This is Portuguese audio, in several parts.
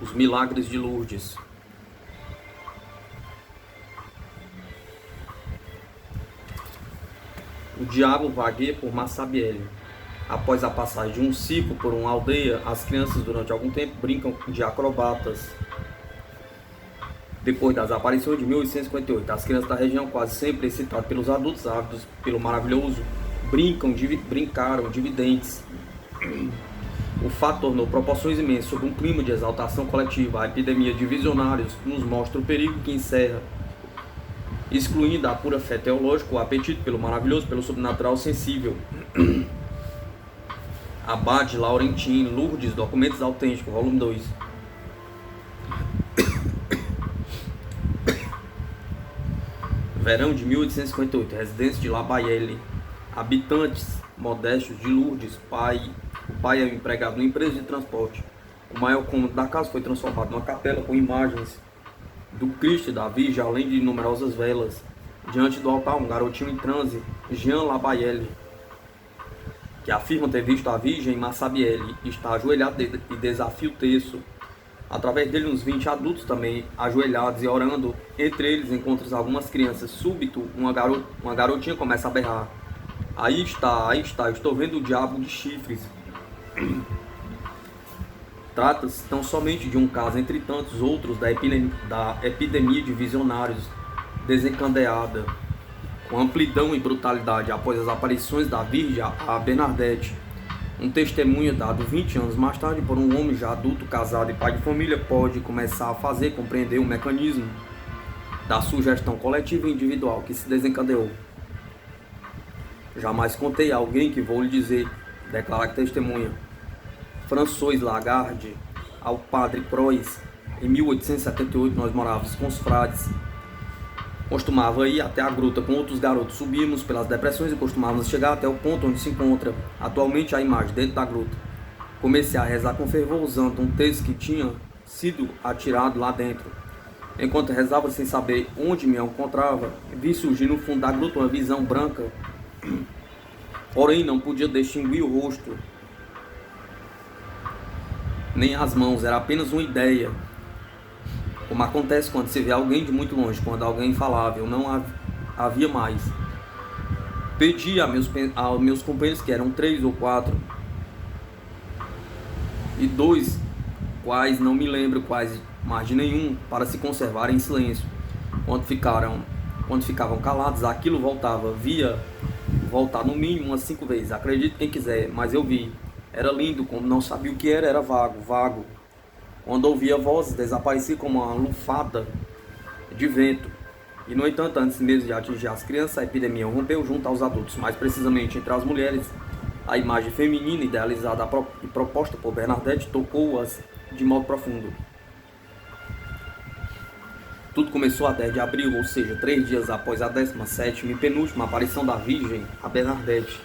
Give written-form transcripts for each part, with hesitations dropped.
Os milagres de Lourdes. O diabo vagueia por Massabielle. Após a passagem de um ciclo por uma aldeia, as crianças durante algum tempo brincam de acrobatas. Depois das aparições de 1858, as crianças da região, quase sempre excitadas pelos adultos ávidos pelo maravilhoso, brincaram de videntes. O fato tornou proporções imensas sob um clima de exaltação coletiva. A epidemia de visionários nos mostra o perigo que encerra, excluindo a pura fé teológica, o apetite pelo maravilhoso, pelo sobrenatural sensível. Abade Laurentino, Lourdes, Documentos Autênticos, volume 2. Verão de 1858, residência de Labayelle. Habitantes modestos de Lourdes, o pai é um empregado numa empresa de transporte. O maior cômodo da casa foi transformado numa capela com imagens do Cristo e da Virgem, além de numerosas velas. Diante do altar, um garotinho em transe, Jean Labayelle, que afirma ter visto a Virgem em Massabielle, está ajoelhado e desafia o terço. Através dele, uns 20 adultos também ajoelhados e orando. Entre eles, encontra algumas crianças. Súbito, uma garotinha começa a berrar. Aí está, estou vendo o diabo de chifres. Trata-se tão somente de um caso entre tantos outros da epidemia de visionários desencadeada com amplidão e brutalidade após as aparições da Virgem a Bernadette. Um testemunho dado 20 anos mais tarde por um homem já adulto, casado e pai de família pode começar a fazer compreender o mecanismo da sugestão coletiva e individual que se desencadeou. Jamais contei a alguém que vou lhe dizer, declara a testemunha. François Lagarde, ao padre Croix. Em 1878 nós morávamos com os frades. Costumava ir até a gruta com outros garotos. Subíamos pelas depressões e costumávamos chegar até o ponto onde se encontra atualmente a imagem dentro da gruta. Comecei a rezar com fervor usando um texto que tinha sido atirado lá dentro. Enquanto rezava sem saber onde me encontrava, vi surgir no fundo da gruta uma visão branca. Porém não podia distinguir o rosto, nem as mãos, era apenas uma ideia. Como acontece quando se vê alguém de muito longe, quando alguém falava, eu não havia mais. Pedi a meus companheiros, que eram 3 ou 4, e 2, quais não me lembro quais, mais de nenhum, para se conservarem em silêncio. Quando ficavam calados, aquilo via voltar no mínimo umas 5 vezes. Acredite quem quiser, mas eu vi. Era lindo, como não sabia o que era vago. Quando ouvia vozes, desaparecia como uma lufada de vento. E, no entanto, antes mesmo de atingir as crianças, a epidemia rompeu junto aos adultos, mais precisamente entre as mulheres. A imagem feminina, idealizada e proposta por Bernadette, tocou-as de modo profundo. Tudo começou a 10 de abril, ou seja, 3 dias após a 17ª e penúltima aparição da Virgem a Bernadette.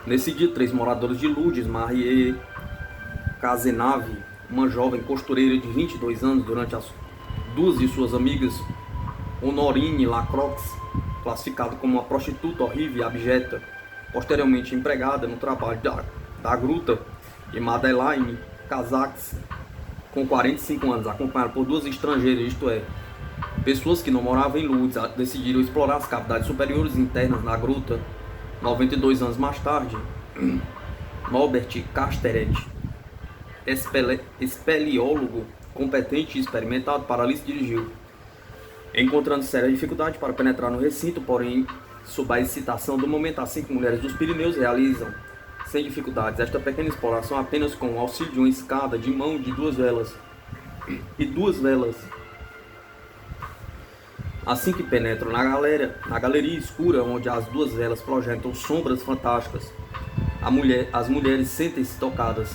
Nesse dia, 3 moradores de Lourdes, Marie Cazenave, uma jovem costureira de 22 anos, durante as 2 de suas amigas, Honorine Lacroix, classificada como uma prostituta horrível e abjeta, posteriormente empregada no trabalho da gruta, e Madeleine Cazax, com 45 anos, acompanhada por 2 estrangeiras, isto é, pessoas que não moravam em Lourdes, decidiram explorar as cavidades superiores e internas da gruta. 92 anos mais tarde, Norbert Casteret, espeleólogo competente e experimentado, para ali se dirigiu, encontrando séria dificuldade para penetrar no recinto, porém, sob a excitação do momento, as 5 mulheres dos Pirineus realizam, sem dificuldades, esta pequena exploração apenas com o auxílio de uma escada de mão de 2 velas. Assim que penetram na galeria escura, onde as 2 velas projetam sombras fantásticas, as mulheres sentem-se tocadas.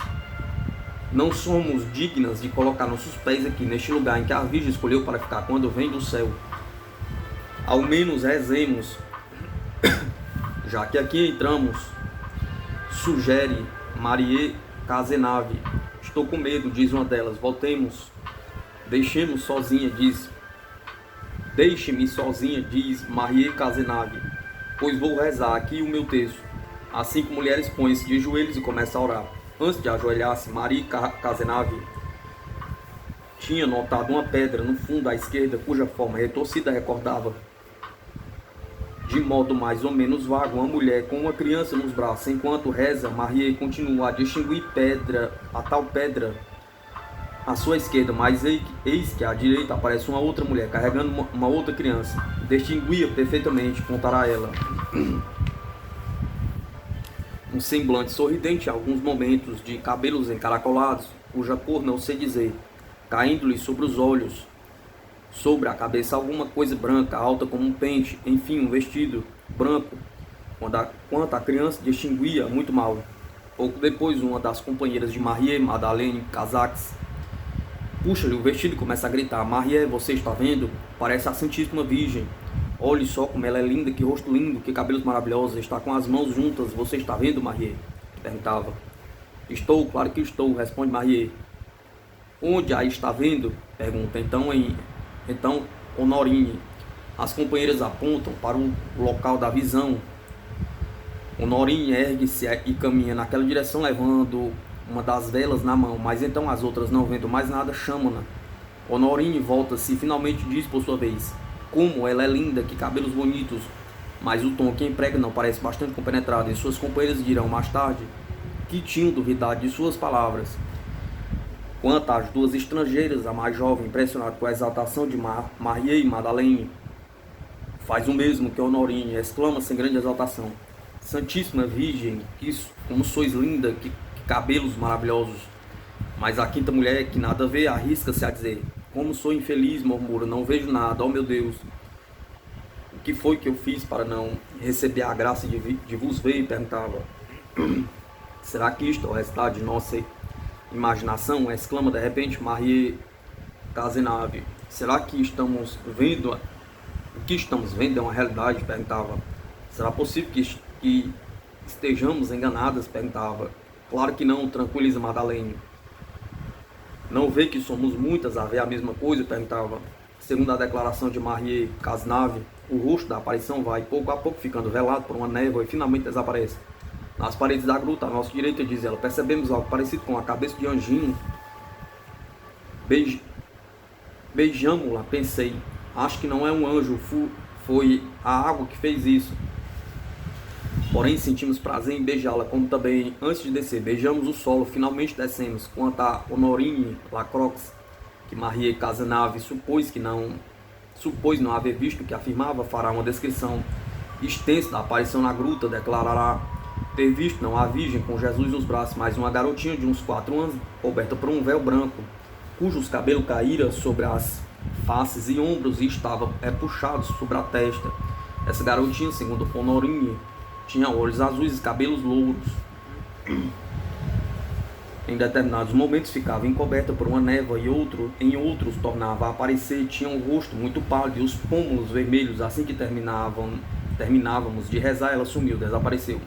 Não somos dignas de colocar nossos pés aqui, neste lugar em que a Virgem escolheu para ficar quando vem do céu. Ao menos rezemos, já que aqui entramos, sugere Marie Cazenave. Estou com medo, diz uma delas. Voltemos. Deixe-me sozinha, diz Marie Cazenave, pois vou rezar aqui o meu texto. As 5 mulheres põem-se de joelhos e começam a orar. Antes de ajoelhar-se, Maria Cazenave tinha notado uma pedra no fundo à esquerda, cuja forma retorcida recordava, de modo mais ou menos vago, uma mulher com uma criança nos braços. Enquanto reza, Maria continua a distinguir a tal pedra à sua esquerda, mas eis que à direita aparece uma outra mulher carregando uma outra criança. Distinguia perfeitamente, contará ela, um semblante sorridente, alguns momentos, de cabelos encaracolados, cuja cor não sei dizer, caindo-lhe sobre os olhos, sobre a cabeça alguma coisa branca, alta como um pente, enfim, um vestido branco, quanto a criança distinguia muito mal. Pouco depois, uma das companheiras de Maria Madalene Casaques puxa-lhe o vestido e começa a gritar: Maria, você está vendo? Parece a Santíssima Virgem. Olhe só como ela é linda, que rosto lindo, que cabelos maravilhosos, está com as mãos juntas, você está vendo, Maria? Perguntava. Estou, claro que estou, responde Maria. Onde a está vendo? Pergunta. Então, Honorine. As companheiras apontam para o local da visão. Honorine ergue-se e caminha naquela direção, levando uma das velas na mão, mas então as outras, não vendo mais nada, chamam-na. Honorine volta-se e finalmente diz por sua vez: como ela é linda, que cabelos bonitos. Mas o tom que emprega não parece bastante compenetrado, e suas companheiras dirão mais tarde que tinham duvidado de suas palavras. Quanto às duas estrangeiras, a mais jovem, impressionada com a exaltação de Maria e Madalene, faz o mesmo que Honorine, exclama sem grande exaltação: Santíssima Virgem, isso, como sois linda, que cabelos maravilhosos. Mas a quinta mulher, que nada vê, arrisca-se a dizer: como sou infeliz, murmura, não vejo nada, ó meu Deus. O que foi que eu fiz para não receber a graça de vos ver? Perguntava. Será que isto é o resultado de nossa imaginação? Exclama de repente Maria Cazenave. Será que estamos vendo? O que estamos vendo é uma realidade? Perguntava. Será possível que estejamos enganadas? Perguntava. Claro que não, tranquiliza Madalene. Não vê que somos muitas a ver a mesma coisa? Perguntava. Segundo a declaração de Maria Cazenave, o rosto da aparição vai pouco a pouco ficando velado por uma névoa e finalmente desaparece. Nas paredes da gruta, à nossa direita, diz ela, percebemos algo parecido com a cabeça de anjinho. Beijamo-la, pensei. Acho que não é um anjo, foi a água que fez isso. Porém, sentimos prazer em beijá-la, como também, antes de descer, beijamos o solo, finalmente descemos. Quanto a Honorine Lacroix, que Maria Cazenave supôs não haver visto, que afirmava, fará uma descrição extensa da aparição na gruta, declarará ter visto não a Virgem com Jesus nos braços, mas uma garotinha de uns 4 anos, coberta por um véu branco, cujos cabelos caíram sobre as faces e ombros e estava puxados sobre a testa. Essa garotinha, segundo Honorine, tinha olhos azuis e cabelos louros. Em determinados momentos ficava encoberta por uma névoa e em outros tornava a aparecer. Tinha um rosto muito pálido e os pômulos vermelhos. Assim que terminávamos de rezar, ela sumiu, desapareceu.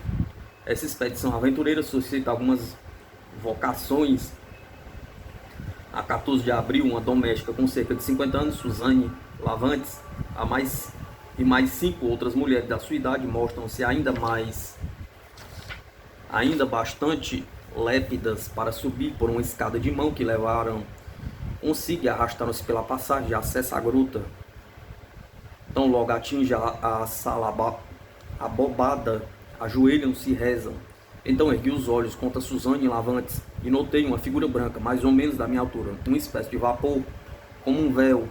Essa expedição aventureira suscita algumas vocações. A 14 de abril, uma doméstica com cerca de 50 anos, Suzane Lavantes, mais 5 outras mulheres da sua idade mostram-se ainda bastante lépidas para subir por uma escada de mão que levaram consigo e arrastaram-se pela passagem de acesso à gruta. Então logo atinge a sala abobada, ajoelham-se e rezam. Então ergui os olhos contra Suzane Lavantes e notei uma figura branca, mais ou menos da minha altura, uma espécie de vapor, como um véu,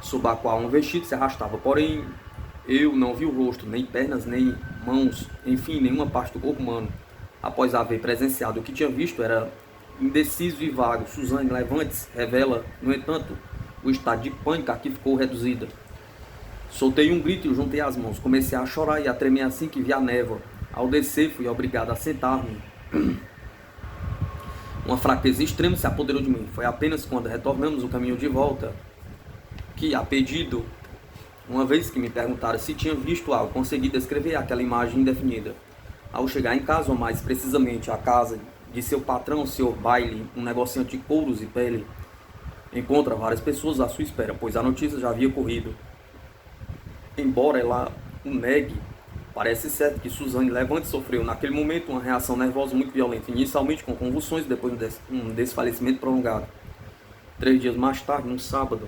sob a qual um vestido se arrastava. Porém, eu não vi o rosto, nem pernas, nem mãos, enfim, nenhuma parte do corpo humano. Após haver presenciado o que tinha visto, era indeciso e vago. Suzane Lavantes revela, no entanto, o estado de pânico a que ficou reduzida. Soltei um grito e juntei as mãos. Comecei a chorar e a tremer assim que vi a névoa. Ao descer, fui obrigado a sentar-me. Uma fraqueza extrema se apoderou de mim. Foi apenas quando retornamos o caminho de volta que, a pedido, uma vez que me perguntaram se tinha visto algo, consegui descrever aquela imagem indefinida. Ao chegar em casa, ou mais precisamente à casa de seu patrão, o Sr. Bailey, um negociante de couros e pele, encontra várias pessoas à sua espera, pois a notícia já havia corrido. Embora ela o negue, Parece certo que Suzane Levante sofreu naquele momento uma reação nervosa muito violenta, inicialmente com convulsões, depois um desfalecimento prolongado. 3 dias mais tarde, no sábado,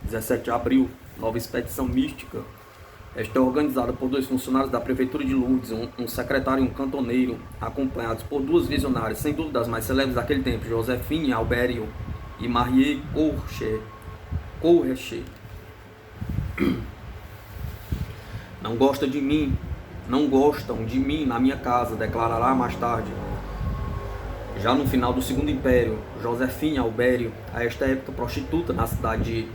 17 de abril, nova expedição mística. Esta é organizada por 2 funcionários da Prefeitura de Lourdes, um secretário e um cantoneiro, acompanhados por 2 visionárias, sem dúvida as mais célebres daquele tempo, Josefine Albério e Marie Courrechet. Não gostam de mim na minha casa, declarará mais tarde. Já no final do Segundo Império, Josefine Albério, a esta época prostituta na cidade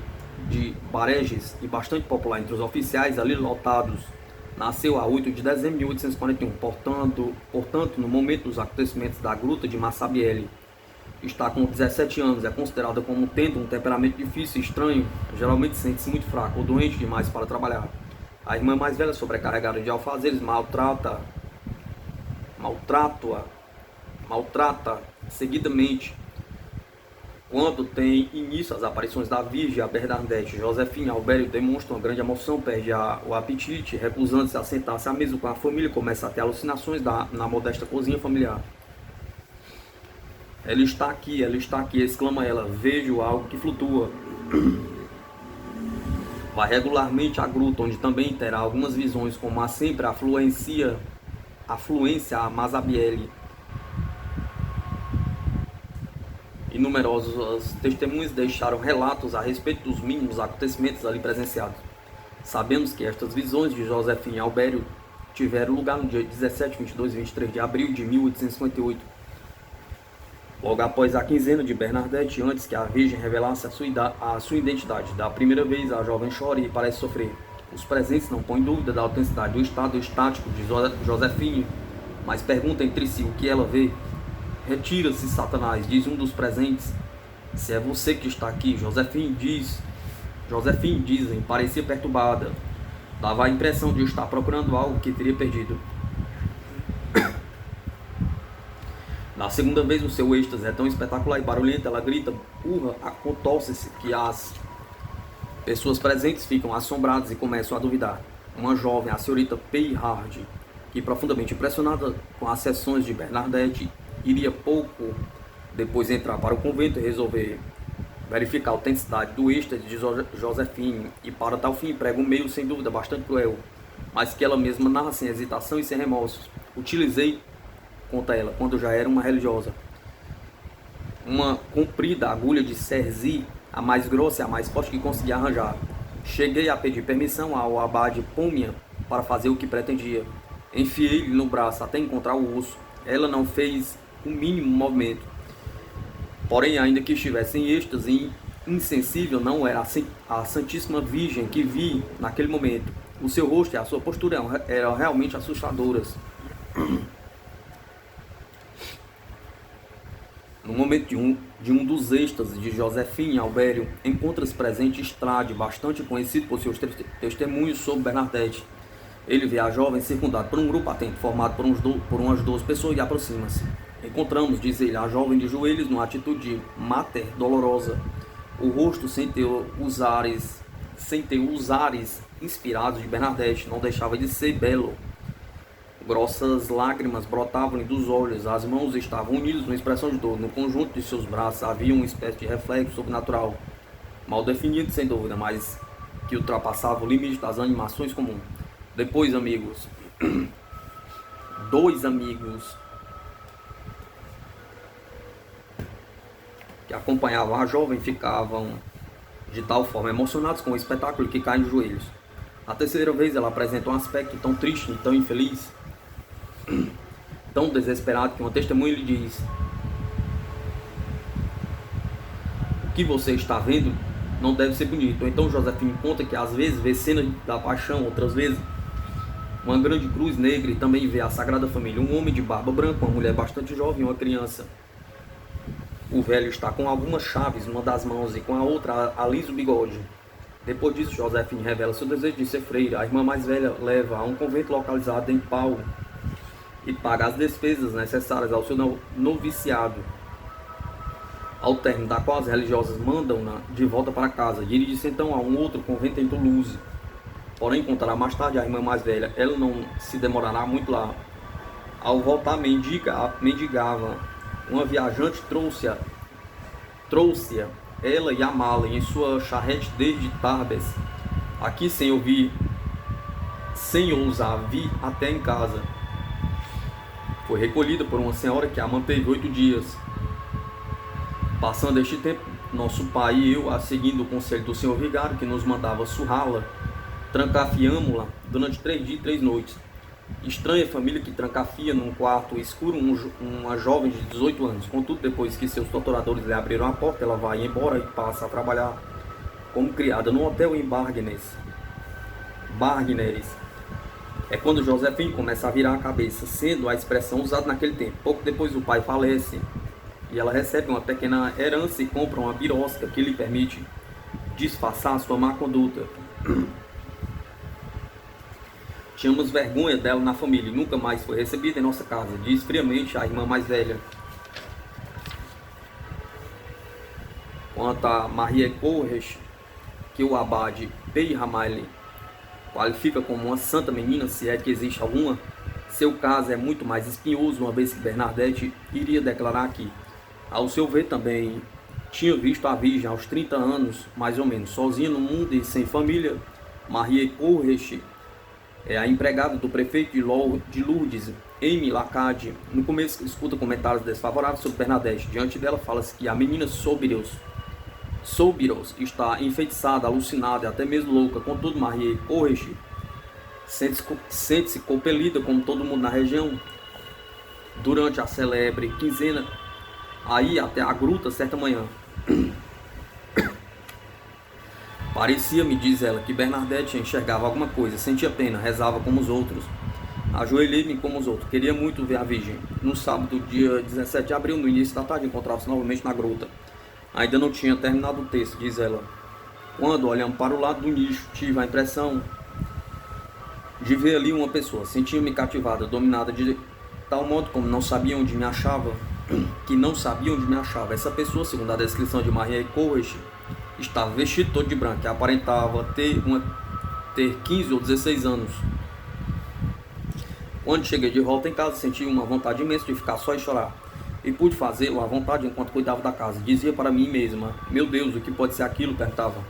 de Bareges e bastante popular entre os oficiais ali lotados, nasceu a 8 de dezembro de 1841, portanto, no momento dos acontecimentos da Gruta de Massabielle. Está com 17 anos, é considerada como tendo um temperamento difícil e estranho, geralmente sente-se muito fraco ou doente demais para trabalhar. A irmã mais velha, sobrecarregada de alfazeres, maltrata seguidamente. Quando tem início as aparições da Virgem, a Bernadette, Josefine Albério demonstra uma grande emoção, perde o apetite, recusando-se a sentar-se à mesa com a família, começa a ter alucinações na modesta cozinha familiar. Ela está aqui, exclama ela, vejo algo que flutua. Vai regularmente à gruta, onde também terá algumas visões, como há sempre a afluência a Massabielle. E numerosos testemunhos deixaram relatos a respeito dos mínimos acontecimentos ali presenciados. Sabemos que estas visões de Josefine Albério tiveram lugar no dia 17, 22 e 23 de abril de 1858, logo após a quinzena de Bernadette, antes que a Virgem revelasse a sua identidade. Da primeira vez, a jovem chora e parece sofrer. Os presentes não põem dúvida da autenticidade do estado estático de Josefine, mas perguntam entre si o que ela vê. Retira-se, Satanás, diz um dos presentes. Se é você que está aqui, Josefine, dizem, parecia perturbada. Dava a impressão de estar procurando algo que teria perdido. Na segunda vez, o seu êxtase é tão espetacular e barulhento, ela grita, urra, contorce-se, que as pessoas presentes ficam assombradas e começam a duvidar. Uma jovem, a senhorita Payhard, que profundamente impressionada com as sessões de Bernadette, iria pouco depois entrar para o convento e resolver verificar a autenticidade do êxtase de Josefine, e para tal fim prega um meio sem dúvida bastante cruel, mas que ela mesma narra sem hesitação e sem remorsos. Utilizei, conta ela, quando já era uma religiosa, uma comprida agulha de cerzi, a mais grossa e a mais forte que consegui arranjar. Cheguei a pedir permissão ao abade Pômia para fazer o que pretendia. Enfiei-lhe no braço até encontrar o osso. Ela não fez o mínimo movimento. Porém, ainda que estivesse em êxtase insensível, não era a Santíssima Virgem que vi naquele momento. O seu rosto e a sua postura eram realmente assustadoras. No momento de um dos êxtases de Josefine Albério, encontra-se presente Estrade, bastante conhecido por seus testemunhos sobre Bernadette. Ele vê a jovem circundada por um grupo atento, formado por umas 12 pessoas, e aproxima-se. Encontramos, diz ele, a jovem de joelhos, numa atitude mater dolorosa. O rosto sem ter os ares inspirados de Bernadette, não deixava de ser belo. Grossas lágrimas brotavam-lhe dos olhos, as mãos estavam unidas numa expressão de dor. No conjunto de seus braços havia uma espécie de reflexo sobrenatural, mal definido sem dúvida, mas que ultrapassava o limite das animações comuns. Depois, amigos, 2 amigos que acompanhavam a jovem ficavam de tal forma emocionados com o espetáculo que caem de joelhos. A terceira vez ela apresenta um aspecto tão triste e tão infeliz, tão desesperado, que uma testemunha lhe diz: o que você está vendo não deve ser bonito. Então Josefine conta que às vezes vê cenas da paixão, outras vezes uma grande cruz negra, e também vê a Sagrada Família, um homem de barba branca, uma mulher bastante jovem e uma criança. O velho está com algumas chaves numa das mãos e com a outra alisa o bigode. Depois disso, Josefine revela seu desejo de ser freira. A irmã mais velha leva a um convento localizado em Pau e paga as despesas necessárias ao seu noviciado, ao término da qual as religiosas mandam-na de volta para casa. Dirige-se então a um outro convento em Toulouse. Porém, contará mais tarde a irmã mais velha, ela não se demorará muito lá. Ao voltar, mendigava. Uma viajante trouxe-a, ela e a mala, em sua charrete desde Tarbes, aqui sem ousar vir até em casa. Foi recolhida por uma senhora que a manteve 8 dias. Passando este tempo, nosso pai e eu, seguindo o conselho do senhor vigário, que nos mandava surrá-la, trancafiamo-la durante 3 dias e 3 noites. Estranha família que trancafia num quarto escuro uma jovem de 18 anos. Contudo, depois que seus torturadores lhe abriram a porta, ela vai embora e passa a trabalhar como criada no hotel em Bargneres. É quando Josefine começa a virar a cabeça, sendo a expressão usada naquele tempo. Pouco depois o pai falece e ela recebe uma pequena herança e compra uma birosca que lhe permite disfarçar sua má conduta. Tínhamos vergonha dela na família e nunca mais foi recebida em nossa casa, diz friamente a irmã mais velha. Quanto a Maria Corres, que o abade Pei Ramalli qualifica como uma santa menina, se é que existe alguma, seu caso é muito mais espinhoso, uma vez que Bernadette iria declarar que, ao seu ver também, tinha visto a Virgem aos 30 anos, mais ou menos, sozinha no mundo e sem família. Maria Corres é a empregada do prefeito de Lourdes, Amy Lacade. No começo escuta comentários desfavoráveis sobre Bernadette. Diante dela fala-se que a menina Sobiros está enfeitiçada, alucinada e até mesmo louca. Contudo, Maria Corres sente-se compelida, como todo mundo na região, durante a celebre quinzena, a ir até a gruta certa manhã. Parecia-me, diz ela, que Bernadette enxergava alguma coisa, sentia pena, rezava como os outros. Ajoelhei-me como os outros, queria muito ver a Virgem. No sábado, dia 17 de abril, no início da tarde, encontrava-se novamente na gruta. Ainda não tinha terminado o texto, diz ela. Quando, olhando para o lado do nicho, tive a impressão de ver ali uma pessoa. Sentia-me cativada, dominada de tal modo como não sabia onde me achava, que não sabia onde me achava. Essa pessoa, segundo a descrição de Maria Corres, estava vestido todo de branco e aparentava ter 15 ou 16 anos. Quando cheguei de volta em casa, senti uma vontade imensa de ficar só e chorar. E pude fazê-lo à vontade enquanto cuidava da casa. Dizia para mim mesma: meu Deus, o que pode ser aquilo? Perguntava.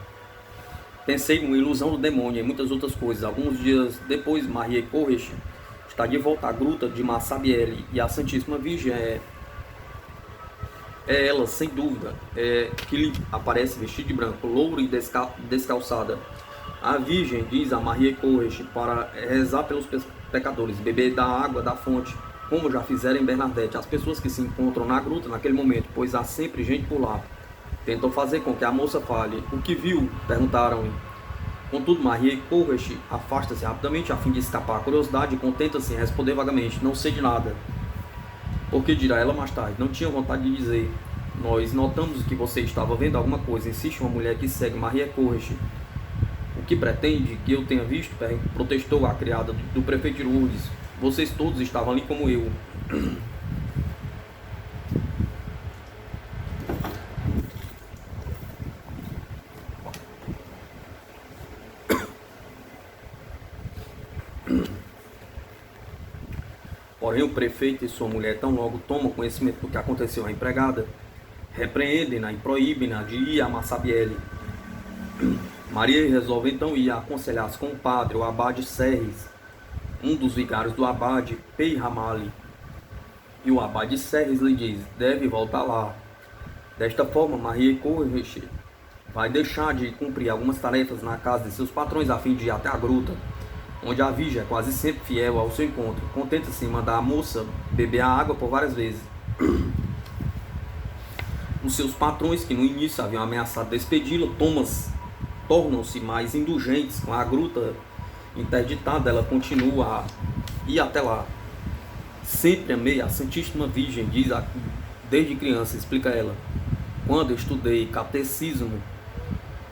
Pensei numa ilusão do demônio e muitas outras coisas. Alguns dias depois, Maria Corres está de volta à gruta de Massabielle e a Santíssima Virgem é ela, sem dúvida, que lhe aparece vestida de branco, loura e descalçada. A Virgem diz a Maria Corres para rezar pelos pecadores, beber da água da fonte, como já fizeram em Bernadette. As pessoas que se encontram na gruta naquele momento, pois há sempre gente por lá, tentam fazer com que a moça fale. O que viu? Perguntaram-lhe. Contudo, Maria Corres afasta-se rapidamente a fim de escapar à curiosidade e contenta-se em responder vagamente: não sei de nada. Porque dirá ela mais tarde: não tinha vontade de dizer. Nós notamos que você estava vendo alguma coisa. Insiste uma mulher que segue Maria Corres. O que pretende que eu tenha visto? Protestou a criada do prefeito de Lourdes. Vocês todos estavam ali como eu. Porém, o prefeito e sua mulher, tão logo tomam conhecimento do que aconteceu à empregada, repreendem-na e proíbem-na de ir a Massabielle. Maria resolve então ir aconselhar-se com o padre, o abade Serres, um dos vigários do abade Pei Ramalli. E o abade Serres lhe diz: deve voltar lá. Desta forma, Maria Corres vai deixar de cumprir algumas tarefas na casa de seus patrões a fim de ir até a gruta, onde a Virgem é quase sempre fiel ao seu encontro. Contenta-se em mandar a moça beber a água por várias vezes. Os seus patrões, que no início haviam ameaçado despedi-la, tornam-se mais indulgentes. Com a gruta interditada, ela continua a ir até lá. Sempre amei a Santíssima Virgem, diz desde criança, explica ela. Quando eu estudei catecismo,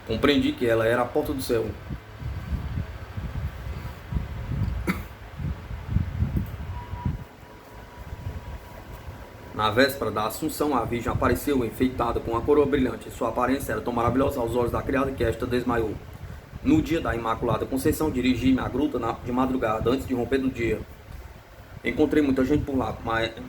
compreendi que ela era a porta do céu. Na véspera da Assunção, a Virgem apareceu enfeitada com uma coroa brilhante. Sua aparência era tão maravilhosa aos olhos da criada que esta desmaiou. No dia da Imaculada Conceição, dirigi-me à gruta de madrugada, antes de romper do dia. Encontrei muita gente por lá,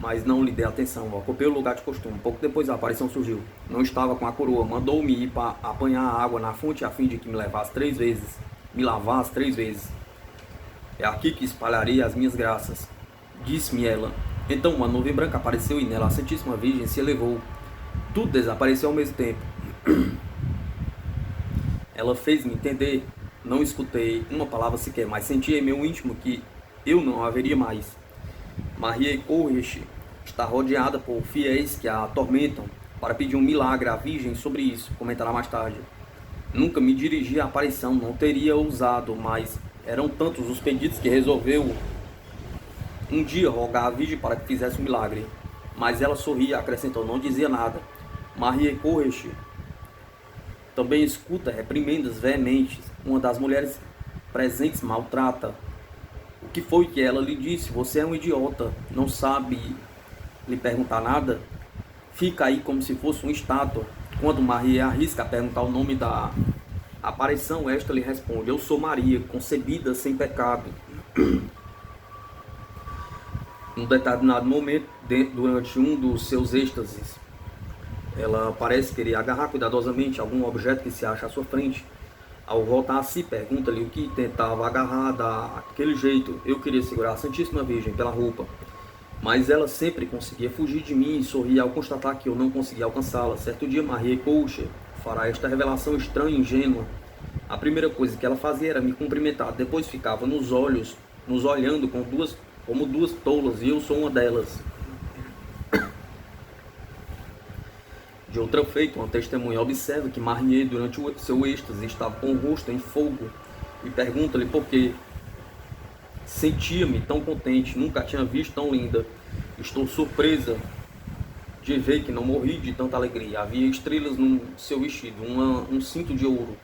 mas não lhe dei atenção. Ocupei o lugar de costume. Pouco depois a aparição surgiu. Não estava com a coroa. Mandou-me ir para apanhar água na fonte a fim de que me levasse 3 vezes. Me lavasse 3 vezes. É aqui que espalharei as minhas graças. Disse-me ela. Então uma nuvem branca apareceu e nela a Santíssima Virgem se elevou. Tudo desapareceu ao mesmo tempo. Ela fez-me entender. Não escutei uma palavra sequer, mas senti em meu íntimo que eu não haveria mais. Maria Correche está rodeada por fiéis que a atormentam para pedir um milagre à Virgem sobre isso, comentará mais tarde. Nunca me dirigi à aparição, não teria ousado, mas eram tantos os pedidos que resolveu um dia rogar à Virgem para que fizesse um milagre. Mas ela sorria, acrescentou, não dizia nada. Maria Correche também escuta reprimendas veementes. Uma das mulheres presentes maltrata. O que foi que ela lhe disse? Você é um idiota, não sabe lhe perguntar nada? Fica aí como se fosse uma estátua. Quando Maria arrisca a perguntar o nome da aparição, esta lhe responde, eu sou Maria, concebida sem pecado. Num determinado momento, durante um dos seus êxtases, ela parece querer agarrar cuidadosamente algum objeto que se acha à sua frente. Ao voltar a si, pergunta-lhe o que tentava agarrar daquele jeito. Eu queria segurar a Santíssima Virgem pela roupa, mas ela sempre conseguia fugir de mim e sorria ao constatar que eu não conseguia alcançá-la. Certo dia, Maria Coucher fará esta revelação estranha e ingênua. A primeira coisa que ela fazia era me cumprimentar, depois ficava nos olhando como duas tolas, e eu sou uma delas. De outra feita, uma testemunha observa que Maria, durante o seu êxtase, estava com o rosto em fogo e pergunta-lhe por quê. Sentia-me tão contente, nunca a tinha visto tão linda. Estou surpresa de ver que não morri de tanta alegria. Havia estrelas no seu vestido, um cinto de ouro,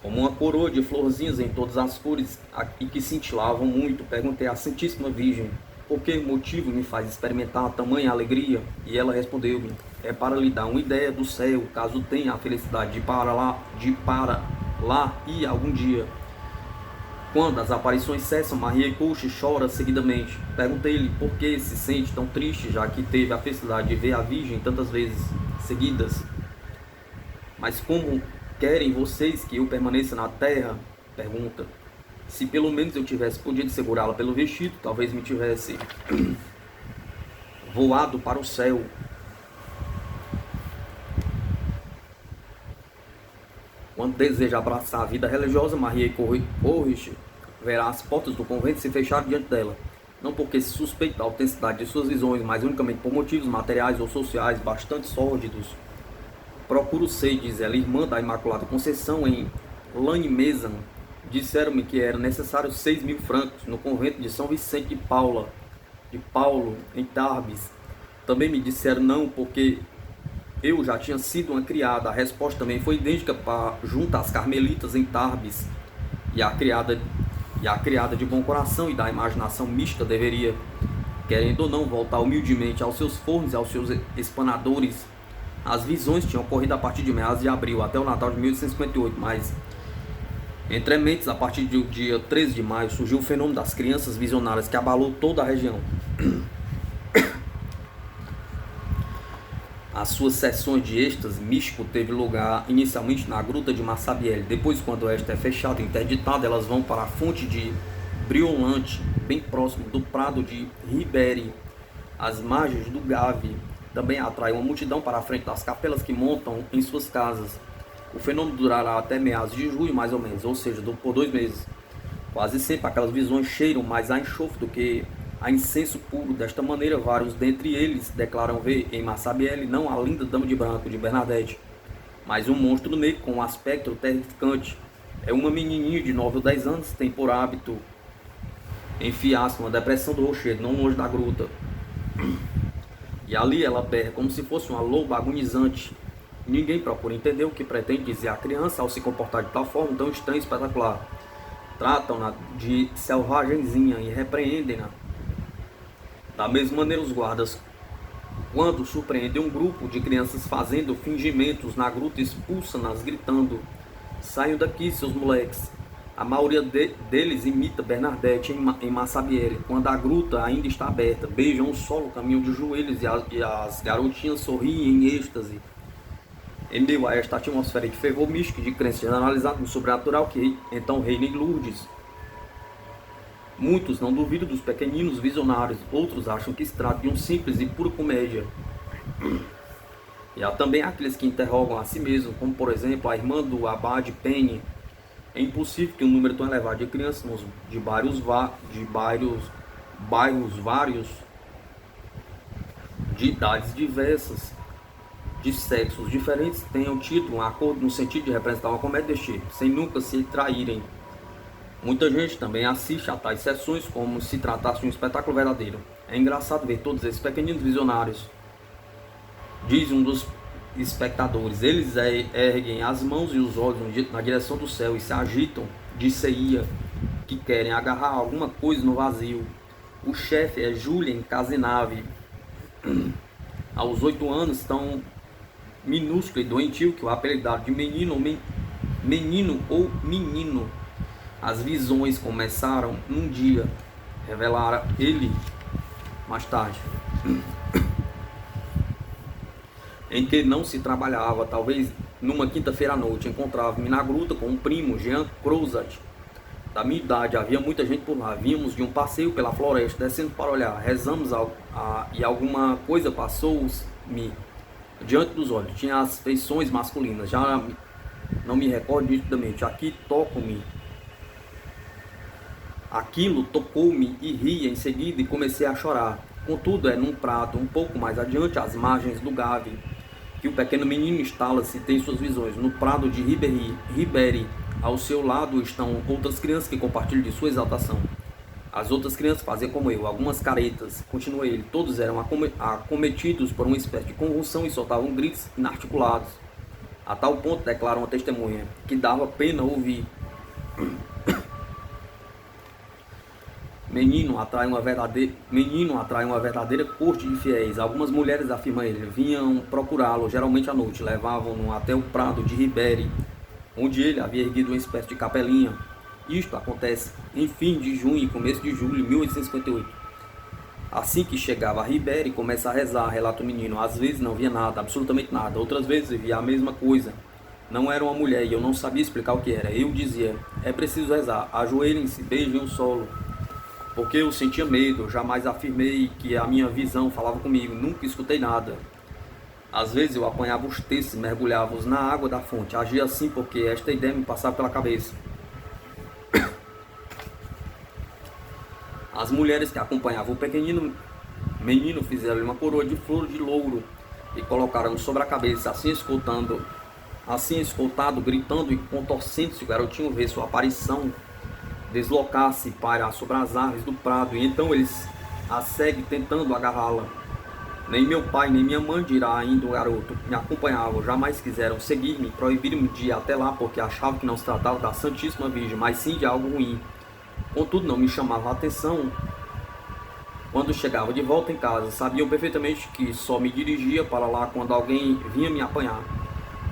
como uma coroa de florzinhas em todas as cores e que cintilavam muito. Perguntei à Santíssima Virgem, por que motivo me faz experimentar tamanha alegria? E ela respondeu-me, é para lhe dar uma ideia do céu, caso tenha a felicidade de ir para lá e algum dia. Quando as aparições cessam, Maria Couche chora seguidamente. Perguntei-lhe por que se sente tão triste, já que teve a felicidade de ver a Virgem tantas vezes seguidas. Mas como querem vocês que eu permaneça na terra? Pergunta. Se pelo menos eu tivesse podido segurá-la pelo vestido, talvez me tivesse voado para o céu. Quando deseja abraçar a vida religiosa, Maria Correche verá as portas do convento se fecharem diante dela. Não porque se suspeita da autenticidade de suas visões, mas unicamente por motivos materiais ou sociais bastante sórdidos. Procuro ser, diz ela, irmã da Imaculada Conceição em Lannemezan. Disseram-me que era necessário 6.000 francos no convento de São Vicente de Paulo, em Tarbes. Também me disseram não, porque eu já tinha sido uma criada. A resposta também foi idêntica junto às carmelitas em Tarbes. E a criada de bom coração e da imaginação mística deveria, querendo ou não, voltar humildemente aos seus fornos e aos seus espanadores. As visões tinham ocorrido a partir de meados de abril até o Natal de 1858, mas entre mentes, a partir do dia 13 de maio, surgiu o fenômeno das crianças visionárias que abalou toda a região. As suas sessões de êxtase místico teve lugar inicialmente na gruta de Massabielle. Depois, quando esta é fechada e interditada, elas vão para a fonte de Briolante, bem próximo do prado de Ribéry, às margens do Gave. Também atrai uma multidão para a frente das capelas que montam em suas casas. O fenômeno durará até meados de julho, mais ou menos, ou seja, por 2 meses. Quase sempre aquelas visões cheiram mais a enxofre do que a incenso puro. Desta maneira, vários dentre eles declaram ver em Massabielle não a linda Dama de Branco de Bernadette, mas um monstro negro com um aspecto terrificante. É uma menininha de 9 ou 10 anos, tem por hábito enfiar-se numa depressão do rochedo, não longe da gruta. E ali ela berra como se fosse uma loba agonizante. Ninguém procura entender o que pretende dizer a criança ao se comportar de tal forma tão estranha e espetacular. Tratam-na de selvagenzinha e repreendem-na. Da mesma maneira, os guardas, quando surpreendem um grupo de crianças fazendo fingimentos na gruta, expulsam-nas gritando. Saiam daqui, seus moleques. A maioria deles imita Bernadette em Massabielle. Quando a gruta ainda está aberta, beijam o solo, caminham de joelhos e as garotinhas sorriem em êxtase. Em meio a esta atmosfera de fervor místico e de crença generalizada no sobrenatural que então reina em Lourdes. Muitos não duvidam dos pequeninos visionários, outros acham que se trata de um simples e pura comédia. E há também aqueles que interrogam a si mesmos, como por exemplo a irmã do abade Penny. É impossível que um número tão elevado de crianças de bairros vários, de idades diversas, de sexos diferentes, tenham tido um acordo no sentido de representar uma comédia deste tipo, sem nunca se traírem. Muita gente também assiste a tais sessões como se tratasse de um espetáculo verdadeiro. É engraçado ver todos esses pequeninos visionários, diz um dos espectadores. Eles erguem as mãos e os olhos na direção do céu e se agitam de ceia, que querem agarrar alguma coisa no vazio. O chefe é Julien Cazenave. Aos 8 anos, tão minúsculo e doentio que o apelidaram de menino ou menino. As visões começaram num dia, revelara ele mais tarde, em que não se trabalhava. Talvez numa quinta-feira à noite encontrava-me na gruta com um primo, Jean Crozat, da minha idade. Havia muita gente por lá. Vínhamos de um passeio pela floresta, descendo para olhar. Rezamos e alguma coisa passou-me diante dos olhos. Tinha as feições masculinas. Já não me recordo nitidamente. Aqui toco-me. Aquilo tocou-me e ri em seguida e comecei a chorar. Contudo, é num prato um pouco mais adiante, às margens do Gave, que o pequeno menino instala-se e tem suas visões. No prado de Ribéry, ao seu lado estão outras crianças que compartilham de sua exaltação. As outras crianças faziam como eu, algumas caretas, continua ele. Todos eram acometidos por uma espécie de convulsão e soltavam gritos inarticulados. A tal ponto, declara uma testemunha, que dava pena ouvir. Menino atrai uma verdadeira corte de fiéis. Algumas mulheres, afirma ele, vinham procurá-lo, geralmente à noite. Levavam-no até o prado de Ribéry, onde ele havia erguido uma espécie de capelinha. Isto acontece em fim de junho e começo de julho de 1858. Assim que chegava a Ribéry, começa a rezar, relata o menino. Às vezes não via nada, absolutamente nada. Outras vezes via a mesma coisa. Não era uma mulher e eu não sabia explicar o que era. Eu dizia, é preciso rezar, ajoelhem-se, beijem o solo. Porque eu sentia medo, jamais afirmei que a minha visão falava comigo, nunca escutei nada. Às vezes eu apanhava os textos e mergulhava-os na água da fonte. Agia assim porque esta ideia me passava pela cabeça. As mulheres que acompanhavam o pequenino menino fizeram-lhe uma coroa de flor de louro e colocaram sobre a cabeça, assim escoltado, gritando e contorcendo-se. O garotinho vê sua aparição deslocar-se para sobre as árvores do prado, e então eles a seguem tentando agarrá-la. Nem meu pai, nem minha mãe, dirá ainda o garoto, me acompanhavam, jamais quiseram seguir-me, proibiram-me de ir até lá, porque achavam que não se tratava da Santíssima Virgem, mas sim de algo ruim. Contudo, não me chamava a atenção. Quando chegava de volta em casa, sabiam perfeitamente que só me dirigia para lá quando alguém vinha me apanhar.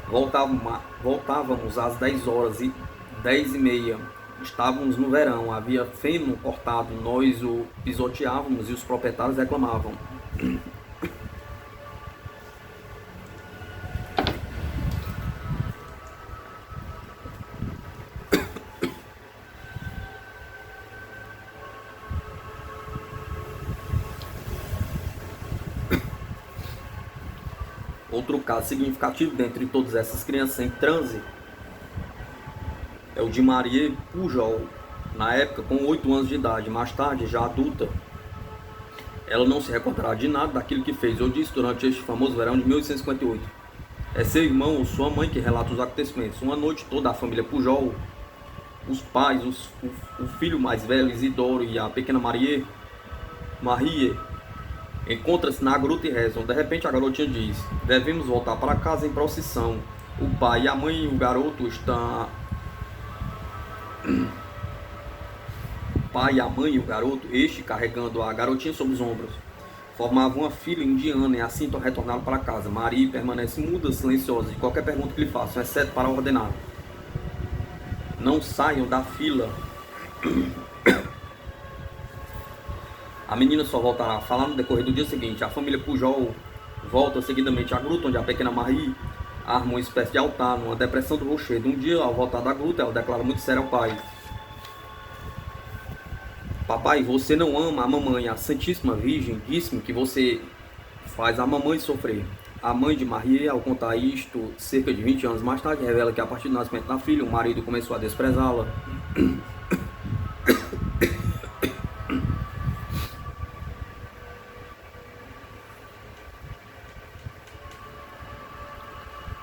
Voltávamos às 10h10h30. Estávamos no verão, havia feno cortado, nós o pisoteávamos e os proprietários reclamavam. Outro caso significativo dentre todas essas crianças em transe é o de Marie Pujol, na época com 8 anos de idade. Mais tarde, já adulta, ela não se recordará de nada daquilo que fez ou disse durante este famoso verão de 1858. É seu irmão ou sua mãe que relata os acontecimentos. Uma noite toda a família Pujol, os pais, o filho mais velho Isidoro e a pequena Marie, encontra-se na gruta e rezam. De repente a garotinha diz, devemos voltar para casa em procissão. O pai, a mãe e o garoto estão... pai, a mãe e o garoto, este carregando a garotinha sobre os ombros, formavam uma fila indiana e assim retornaram para casa. Maria permanece muda, silenciosa de qualquer pergunta que lhe façam, exceto para ordenar. não saiam da fila. A menina só voltará a falar no decorrer do dia seguinte. A família Pujol volta seguidamente à gruta, onde a pequena Marie arma uma espécie de altar numa depressão do rochedo. Um dia, ao voltar da gruta, ela declara muito sério ao pai: papai, você não ama a mamãe, a Santíssima Virgem disse-me que você faz a mamãe sofrer. A mãe de Marie, ao contar isto, cerca de 20 anos mais tarde, revela que a partir do nascimento da filha, o marido começou a desprezá-la.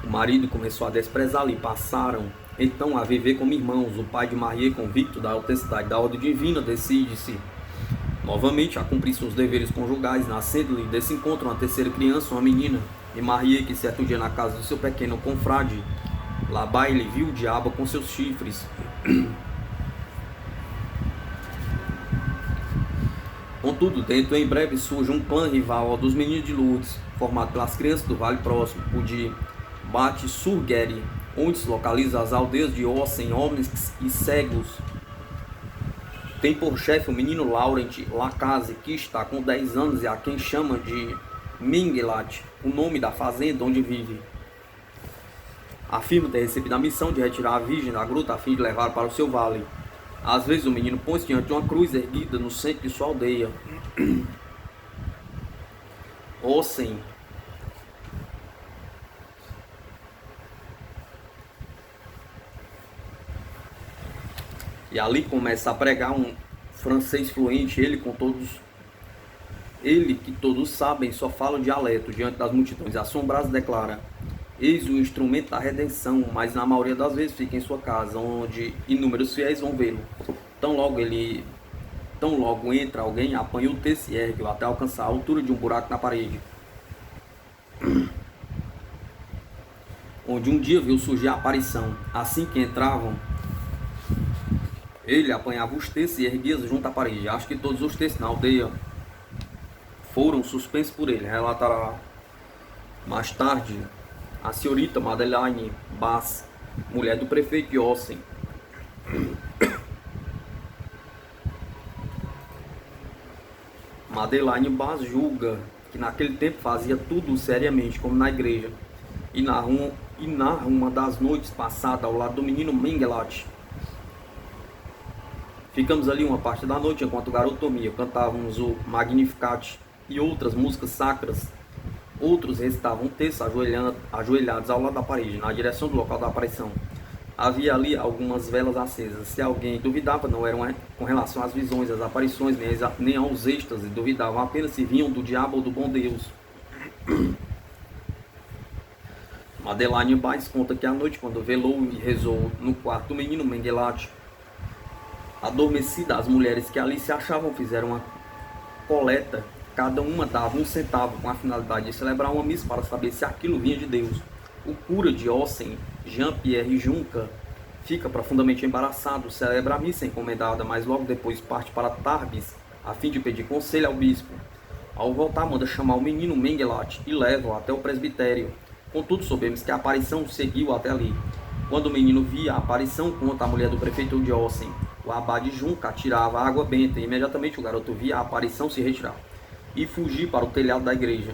O marido começou a desprezá-la e passaram então a viver como irmãos. O pai de Marie, convicto da autenticidade da ordem divina, decide-se novamente a cumprir seus deveres conjugais, nascendo-lhe desse encontro uma terceira criança, uma menina. E Marie, que certo dia na casa do seu pequeno confrade Labaile viu o diabo com seus chifres. Contudo, dentro em breve surge um clã rival ao dos meninos de Lourdes, formado pelas crianças do vale próximo, o de Bate-Surgueri, onde se localizam as aldeias de Ossen, homens e cegos. Tem por chefe o menino Laurent Lacaze, que está com 10 anos e a quem chama de Mingelat, o nome da fazenda onde vive. Afirma ter recebido a missão de retirar a virgem da gruta a fim de levar para o seu vale. Às vezes o menino põe-se diante de uma cruz erguida no centro de sua aldeia. Ossen. E ali começa a pregar um francês fluente, ele que todos sabem, só fala o dialeto. Diante das multidões assombradas declara: eis o instrumento da redenção, mas na maioria das vezes fica em sua casa, onde inúmeros fiéis vão vê-lo. Tão logo entra alguém, apanha o texto e ergue-o até alcançar a altura de um buraco na parede, onde um dia viu surgir a aparição. Assim que entravam, ele apanhava os textos e erguia-os junto à parede. Acho que todos os textos na aldeia foram suspensos por ele. Relatará mais tarde a senhorita Madeleine Bass, mulher do prefeito de Ossen. Madeleine Bass julga que naquele tempo fazia tudo seriamente, como na igreja, e narra uma das noites passadas ao lado do menino Mengelat. Ficamos ali uma parte da noite enquanto o garoto dormia. Cantávamos o Magnificat e outras músicas sacras. Outros recitavam textos ajoelhados ao lado da parede, na direção do local da aparição. Havia ali algumas velas acesas. Se alguém duvidava, não eram com relação às visões, às aparições, nem aos êxtases, duvidavam apenas se vinham do diabo ou do bom Deus. Madeleine Bass conta que à noite, quando velou e rezou no quarto do menino Mengelat, adormecida, as mulheres que ali se achavam fizeram uma coleta. Cada uma dava 1 centavo com a finalidade de celebrar uma missa para saber se aquilo vinha de Deus. O cura de Ossen, Jean-Pierre Junca, fica profundamente embaraçado, celebra a missa encomendada, mas logo depois parte para Tarbes a fim de pedir conselho ao bispo. Ao voltar, manda chamar o menino Mengelat e leva-o até o presbitério. Contudo, soubemos que a aparição o seguiu até ali. Quando o menino via a aparição, conta a mulher do prefeito de Ossen, o abade Junca atirava água benta e imediatamente o garoto via a aparição se retirar e fugir para o telhado da igreja.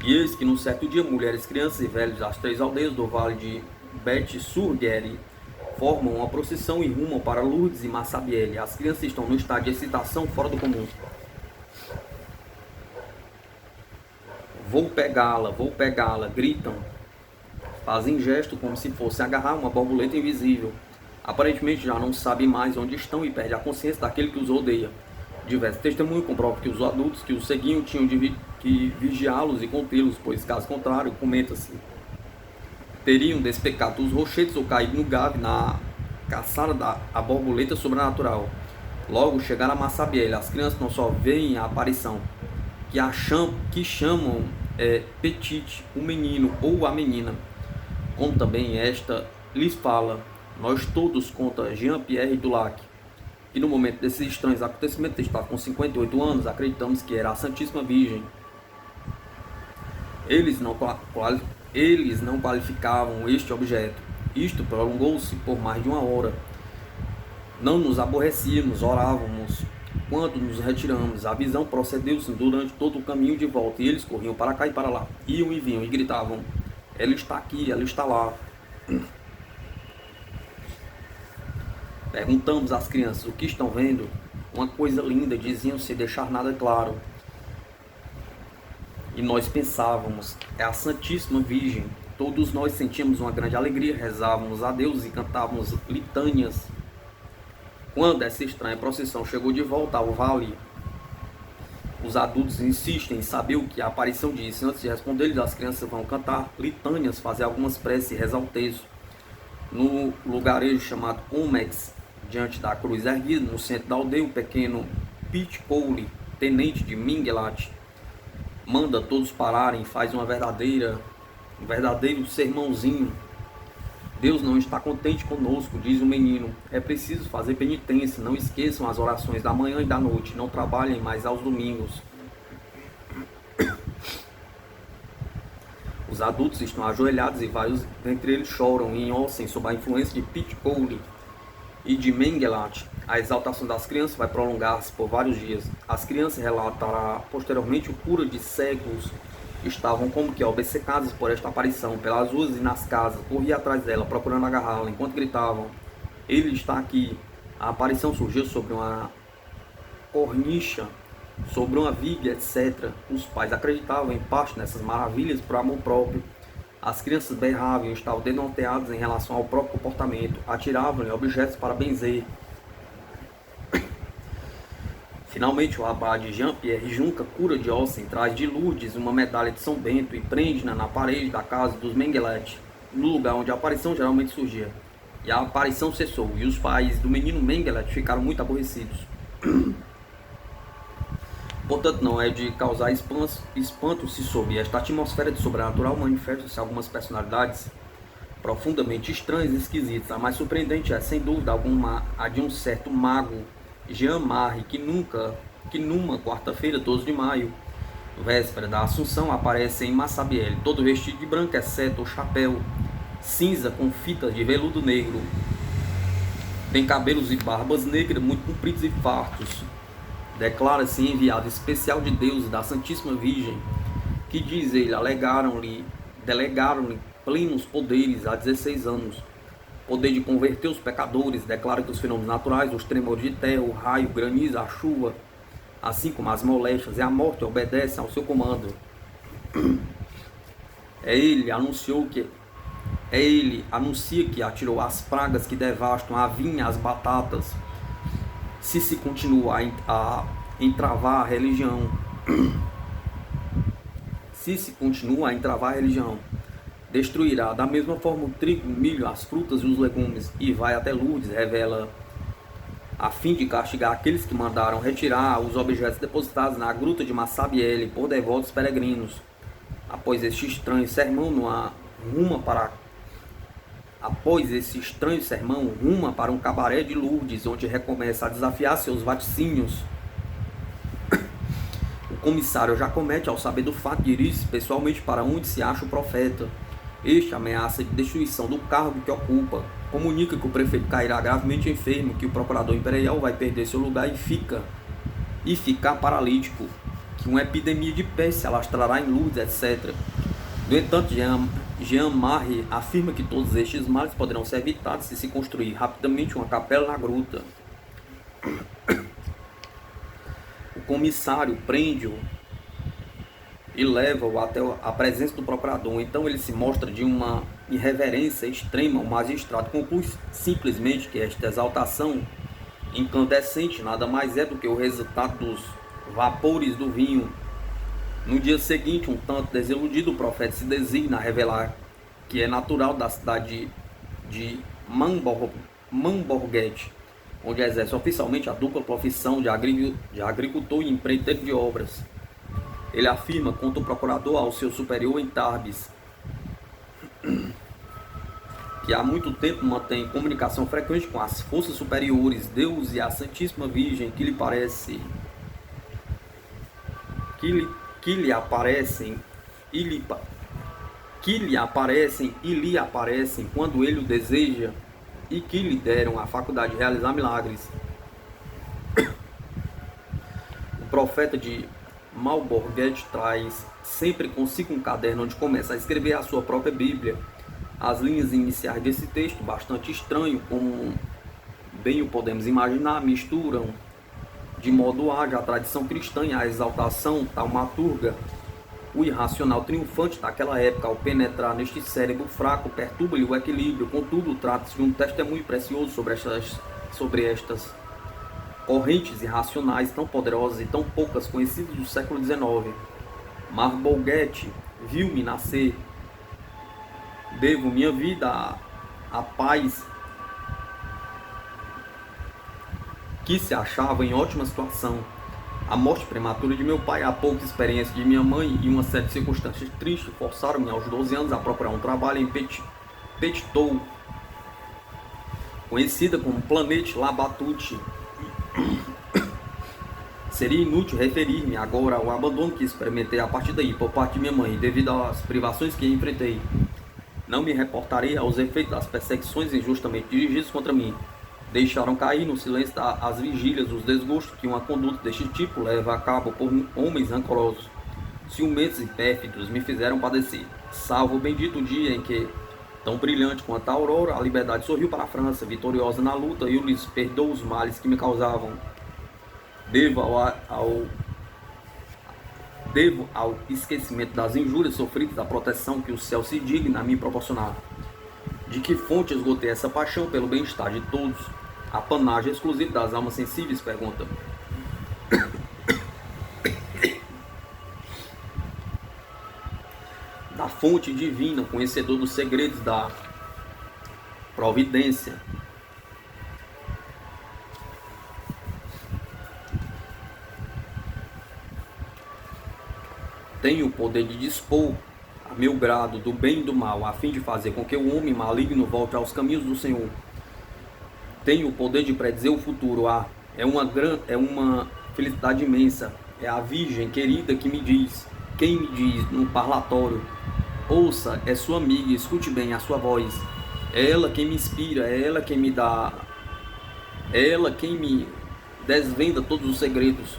E eis que num certo dia, mulheres, crianças e velhos das 3 aldeias do vale de Bet-Surgueri formam uma procissão e rumam para Lourdes e Massabielle. As crianças estão no estado de excitação fora do comum. Vou pegá-la, gritam. Fazem gesto como se fosse agarrar uma borboleta invisível. Aparentemente já não sabem mais onde estão e perdem a consciência daquele que os odeia. Diversos testemunhos comprovam que os adultos que os seguiam tinham que vigiá-los e contê-los, pois caso contrário, comenta-se, teriam despecado os rochedos ou caído no gave na caçada da borboleta sobrenatural. Logo chegaram a Massabielle. As crianças não só veem a aparição, que chamam Petit, o menino ou a menina, como também esta lhes fala. Nós todos, conta Jean-Pierre Dulac, que no momento desses estranhos acontecimentos estava com 58 anos, acreditamos que era a Santíssima Virgem. Eles não Eles não qualificavam este objeto. Isto prolongou-se por mais de 1 hora. Não nos aborrecíamos, orávamos. Quando nos retiramos, a visão procedeu-se durante todo o caminho de volta, e eles corriam para cá e para lá, iam e vinham e gritavam: ela está aqui, ela está lá. Perguntamos às crianças: o que estão vendo? Uma coisa linda, diziam sem deixar nada claro. E nós pensávamos: é a Santíssima Virgem. Todos nós sentíamos uma grande alegria, rezávamos a Deus e cantávamos litânias. Quando essa estranha procissão chegou de volta ao vale, os adultos insistem em saber o que a aparição disse. Antes de responder-lhes, as crianças vão cantar litânias, fazer algumas preces e rezar o texto. No lugarejo chamado Omex, diante da cruz erguida, no centro da aldeia, o pequeno Pete Cole, tenente de Minghelat, manda todos pararem, faz um verdadeiro sermãozinho. Deus não está contente conosco, diz o menino. É preciso fazer penitência. Não esqueçam as orações da manhã e da noite. Não trabalhem mais aos domingos. Os adultos estão ajoelhados e vários dentre eles choram em Ossen sob a influência de Pete Cole e de Mengele. A exaltação das crianças vai prolongar-se por vários dias. As crianças relatarão posteriormente o cura de cegos. Estavam como que obcecados por esta aparição, pelas ruas e nas casas, corria atrás dela, procurando agarrá-la, enquanto gritavam: ele está aqui. A aparição surgiu sobre uma cornicha, sobre uma viga, etc. Os pais acreditavam em parte nessas maravilhas por amor próprio. As crianças berravam e estavam desnorteadas em relação ao próprio comportamento, atiravam-lhe objetos para benzer. Finalmente, o abade Jean-Pierre Junca cura de Ossen, traz de Lourdes uma medalha de São Bento e prende-na na parede da casa dos Mengele, no lugar onde a aparição geralmente surgia. E a aparição cessou, e os pais do menino Mengele ficaram muito aborrecidos. Portanto, não é de causar espanto se sob esta atmosfera de sobrenatural manifestam-se algumas personalidades profundamente estranhas e esquisitas. A mais surpreendente é, sem dúvida alguma, a de um certo mago, Jean Marie, que numa quarta-feira, 12 de maio, véspera da Assunção, aparece em Massabielle, todo vestido de branco, exceto o chapéu cinza com fitas de veludo negro. Tem cabelos e barbas negras, muito compridos e fartos. Declara-se enviado especial de Deus e da Santíssima Virgem, que, diz ele, delegaram-lhe plenos poderes há 16 anos. Poder de converter os pecadores, declara que os fenômenos naturais, os tremores de terra, o raio, o granizo, a chuva, assim como as moléstias e a morte obedecem ao seu comando. Ele anuncia que atirou as pragas que devastam a vinha, as batatas. Se continua a entravar a religião, destruirá da mesma forma o trigo, o milho, as frutas e os legumes, e vai até Lourdes, revela, a fim de castigar aqueles que mandaram retirar os objetos depositados na gruta de Massabielle por devotos peregrinos. Após esse estranho sermão, ruma para um cabaré de Lourdes, onde recomeça a desafiar seus vaticínios. O comissário Jacomete, ao saber do fato, dirige-se pessoalmente para onde se acha o profeta. Este ameaça de destruição do cargo que ocupa, comunica que o prefeito cairá gravemente enfermo, que o procurador imperial vai perder seu lugar e ficar paralítico, que uma epidemia de peste se alastrará em Lourdes, etc. No entanto, Jean Marie afirma que todos estes males poderão ser evitados se construir rapidamente uma capela na gruta. O comissário prende-o e leva-o até a presença do procurador. Então ele se mostra de uma irreverência extrema. O magistrado conclui simplesmente que esta exaltação incandescente nada mais é do que o resultado dos vapores do vinho. No dia seguinte, um tanto desiludido, o profeta se designa a revelar que é natural da cidade de Mamborguete, onde exerce oficialmente a dupla profissão de agricultor e empreiteiro de obras. Ele afirma, contra o procurador, ao seu superior em Tarbes, que há muito tempo mantém comunicação frequente com as forças superiores, Deus e a Santíssima Virgem, que lhe aparecem que lhe aparecem e lhe aparecem quando ele o deseja e que lhe deram a faculdade de realizar milagres. O profeta de Malborguete traz sempre consigo um caderno onde começa a escrever a sua própria Bíblia. As linhas iniciais desse texto, bastante estranho, como bem o podemos imaginar, misturam de modo ágil a tradição cristã e a exaltação taumaturga. O irracional triunfante daquela época, ao penetrar neste cérebro fraco, perturba-lhe o equilíbrio. Contudo, trata-se de um testemunho precioso sobre estas correntes irracionais tão poderosas e tão poucas conhecidas do século XIX. Malborguete viu-me nascer. Devo minha vida à paz que se achava em ótima situação. A morte prematura de meu pai, a pouca experiência de minha mãe e uma série de circunstâncias tristes forçaram-me aos 12 anos a procurar um trabalho em Petitou, conhecida como Planete Labatute. Seria inútil referir-me agora ao abandono que experimentei a partir daí por parte de minha mãe, devido às privações que enfrentei. Não me reportarei aos efeitos das perseguições injustamente dirigidas contra mim. Deixaram cair no silêncio as vigílias os desgostos que uma conduta deste tipo leva a cabo por homens rancorosos. Ciumentos e pérfidos me fizeram padecer, salvo o bendito dia em que, tão brilhante quanto a aurora, a liberdade sorriu para a França, vitoriosa na luta, e eu lhes perdoo os males que me causavam. Devo ao esquecimento das injúrias sofridas a proteção que o céu se digna a me proporcionar. De que fonte esgotei essa paixão pelo bem-estar de todos? A panagem exclusiva das almas sensíveis, pergunta. Da fonte divina, conhecedor dos segredos da providência. Tenho o poder de dispor a meu grado do bem e do mal, a fim de fazer com que o homem maligno volte aos caminhos do Senhor. Tenho o poder de predizer o futuro. É uma felicidade imensa. É a Virgem querida que me diz, quem me diz no parlatório: ouça, é sua amiga, escute bem a sua voz. É ela quem me inspira, é ela quem me dá, é ela quem me desvenda todos os segredos.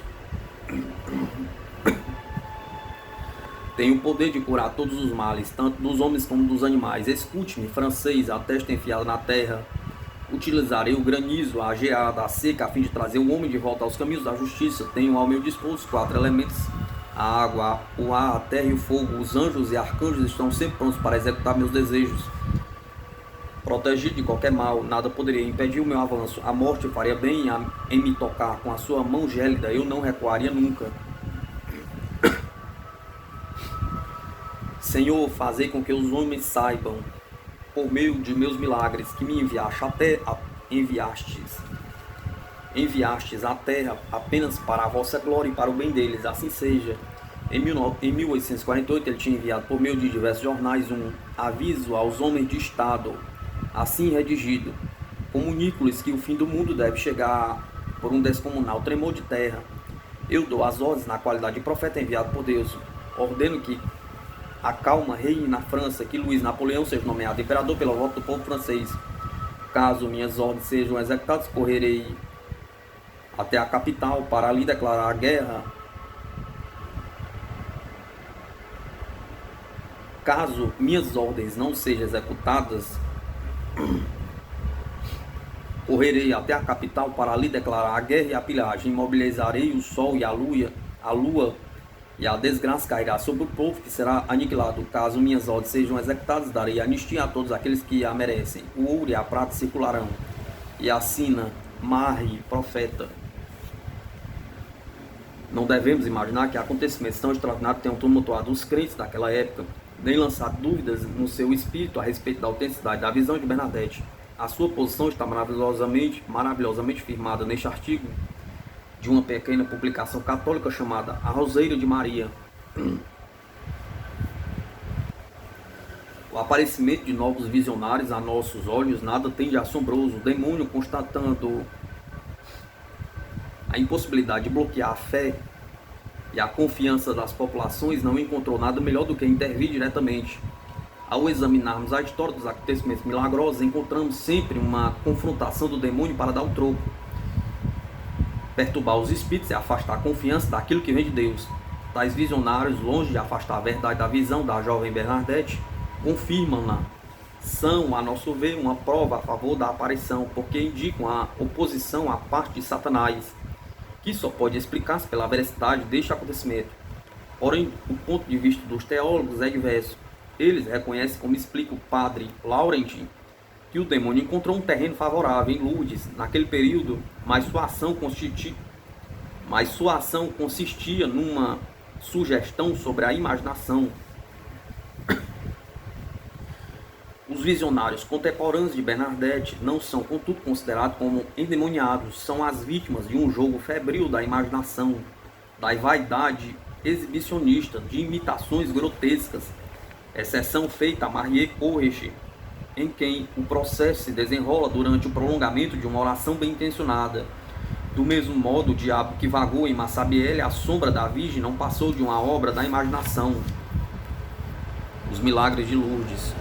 Tenho o poder de curar todos os males, tanto dos homens como dos animais. Escute-me, francês, a testa enfiada na terra. Utilizarei o granizo, a geada, a seca, a fim de trazer o homem de volta aos caminhos da justiça. Tenho ao meu dispor os 4 elementos: a água, o ar, a terra e o fogo. Os anjos e arcanjos estão sempre prontos para executar meus desejos. Protegido de qualquer mal, nada poderia impedir o meu avanço. A morte faria bem em me tocar com a sua mão gélida. Eu não recuaria nunca. Senhor, fazei com que os homens saibam, por meio de meus milagres, que me enviastes à terra apenas para a vossa glória e para o bem deles. Assim seja. Em 1848, ele tinha enviado por meio de diversos jornais um aviso aos homens de Estado, assim redigido: comunico-lhes que o fim do mundo deve chegar por um descomunal tremor de terra. Eu dou as ordens na qualidade de profeta enviado por Deus. Ordeno que a calma reine na França, que Luís Napoleão seja nomeado imperador pela voto do povo francês. Caso minhas ordens sejam executadas, correrei até a capital para ali declarar a guerra. Caso minhas ordens não sejam executadas, correrei até a capital para ali declarar a guerra e a pilhagem. Imobilizarei o sol e a lua, e a desgraça cairá sobre o povo, que será aniquilado. Caso minhas ordens sejam executadas, darei anistia a todos aqueles que a merecem. O ouro e a prata circularão. E assina Marre, profeta. Não devemos imaginar que acontecimentos tão extraordinários tenham tumultuado os crentes daquela época, nem lançado dúvidas no seu espírito a respeito da autenticidade da visão de Bernadette. A sua posição está maravilhosamente firmada neste artigo de uma pequena publicação católica chamada A Roseira de Maria. O aparecimento de novos visionários a nossos olhos nada tem de assombroso. O demônio, constatando a impossibilidade de bloquear a fé e a confiança das populações, não encontrou nada melhor do que intervir diretamente. Ao examinarmos a história dos acontecimentos milagrosos, encontramos sempre uma confrontação do demônio para dar o troco. Perturbar os espíritos é afastar a confiança daquilo que vem de Deus. Tais visionários, longe de afastar a verdade da visão da jovem Bernadette, confirmam-na. São, a nosso ver, uma prova a favor da aparição, porque indicam a oposição à parte de Satanás, que só pode explicar-se pela veracidade deste acontecimento. Porém, o ponto de vista dos teólogos é diverso. Eles reconhecem, como explica o padre Laurenti, que o demônio encontrou um terreno favorável em Lourdes naquele período, mas sua ação consistia numa sugestão sobre a imaginação. Os visionários contemporâneos de Bernadette não são, contudo, considerados como endemoniados, são as vítimas de um jogo febril da imaginação, da vaidade exibicionista, de imitações grotescas, exceção feita a Marie Courreges, em quem o processo se desenrola durante o prolongamento de uma oração bem intencionada. Do mesmo modo, o diabo que vagou em Massabielle, a sombra da Virgem, não passou de uma obra da imaginação. Os milagres de Lourdes.